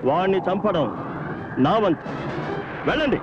వాణ్ణి చంపడం నా వంతు. వెళ్ళండి.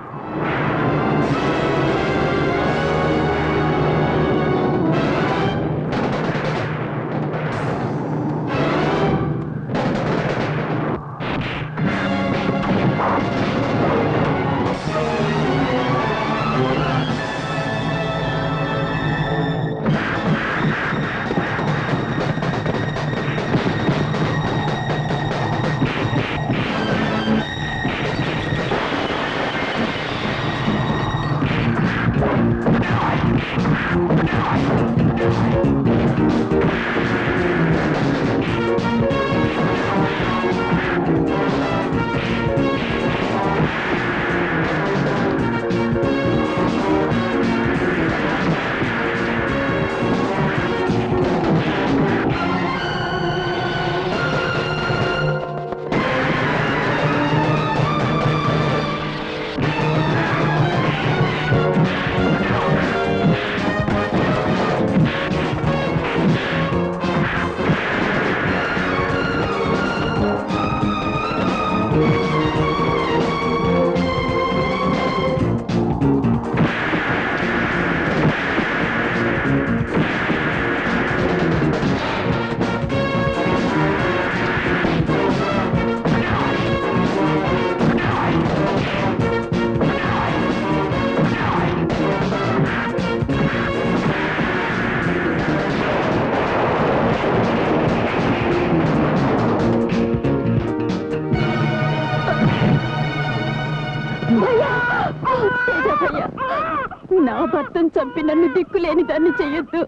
నా భర్తను చంపి నన్ను దిక్కులేని దాన్ని చెయ్యొద్దు.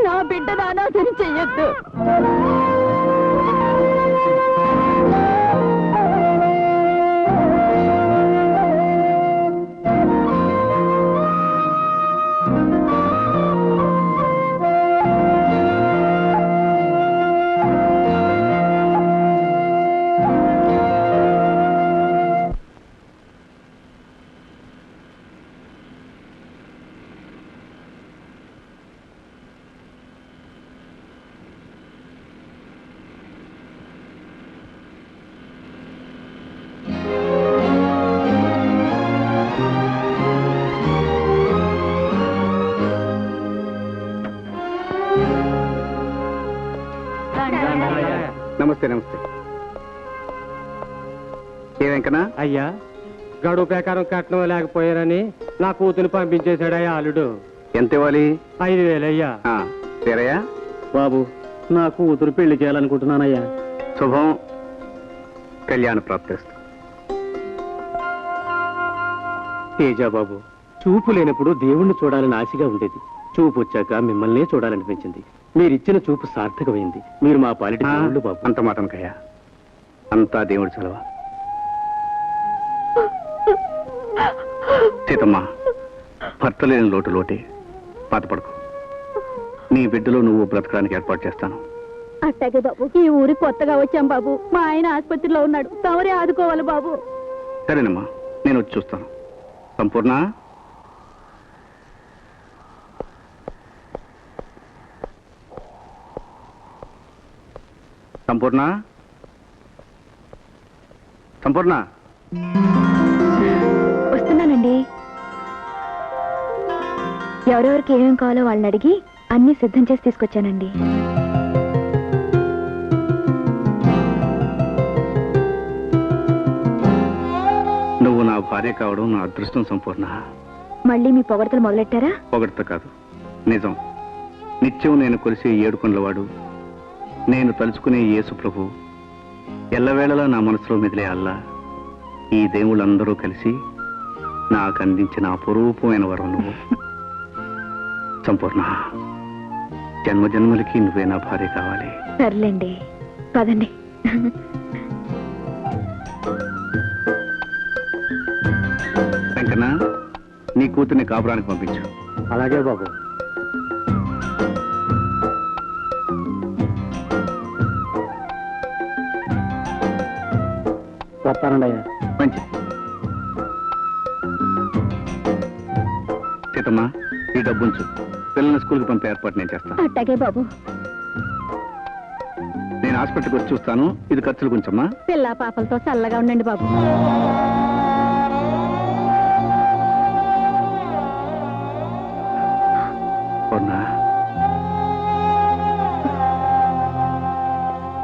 నా బిడ్డను అనాథని చెయ్యొద్దు. నమస్తే. నమస్తే. ఏ వెంకనా? అయ్యా, గడువు ప్రకారం కట్నం లేకపోయారని నా కూతురు పంపించేశాడయ్యా అల్లుడు. ఎంత ఇవ్వాలి? 5,000 అయ్యా. సరేయా బాబు, నా కూతురు పెళ్లి చేయాలనుకుంటున్నానయ్యా. శుభం. కళ్యాణ ప్రాప్తిస్తు. తేజాబాబు, చూపు లేనప్పుడు దేవుణ్ణి చూడాలని ఆశగా ఉండేది. చూపు వచ్చాక మిమ్మల్నే చూడాలనిపించింది. మీరిచ్చిన చూపు సార్థకమైంది. మీరు మా పాలిటి దేవుళ్ళు బాబు. అంత మాటనకయ్యా, అంతా దేవుడి చలవ. సీతమ్మ, భర్త లేని లోటు లోటే. బాధపడకు. నీ బిడ్డలో నువ్వు బ్రతకడానికి ఏర్పాటు చేస్తాను. అట్టాగే బాబు. ఈ ఊరికి కొత్తగా వచ్చాం బాబు. మా ఆయన ఆసుపత్రిలో ఉన్నాడు. తమరే ఆదుకోవాలి బాబు. సరేనమ్మా, నేను వచ్చి చూస్తాను. సంపూర్ణ, సంపూర్ణ, సంపూర్ణ. వస్తున్నానండి. ఎవరెవరికి ఏమేం కావాలో వాళ్ళని అడిగి అన్ని సిద్ధం చేసి తీసుకొచ్చానండి. నువ్వు నా భార్య కావడం నా అదృష్టం సంపూర్ణ. మళ్ళీ మీ పొగడతలు మొదలెట్టారా? పొగడత కాదు, నిజం. నిత్యం నేను కొలిసే ఏడుకొండలవాడు, నేను తలుచుకునే యేసు ప్రభు, ఎల్లవేళలా నా మనసులో మెదిలే అల్లా, ఈ దేవుళ్ళందరూ కలిసి నాకు అందించిన అపురూపమైన వరం నువ్వు. సంపూర్ణ, జన్మజన్మలకి నువ్వే నా భార్య కావాలి. సర్లేండి, పదండి. వెంకన్న, నీ కూతుర్ని కాపురానికి పంపించు. అలాగే బాబు. వస్తానండి అయ్యా. మంచిది. సీతమ్మా, ఈ డబ్బుంచు. పిల్లల్ని స్కూల్కి పంపే ఏర్పాటు నేను చేస్తాను. అట్టాగే బాబు. నేను హాస్పిటల్కి వచ్చి చూస్తాను. ఇది ఖర్చులు కొంచెమ్మా. పిల్ల పాపలతో చల్లగా ఉండండి బాబు.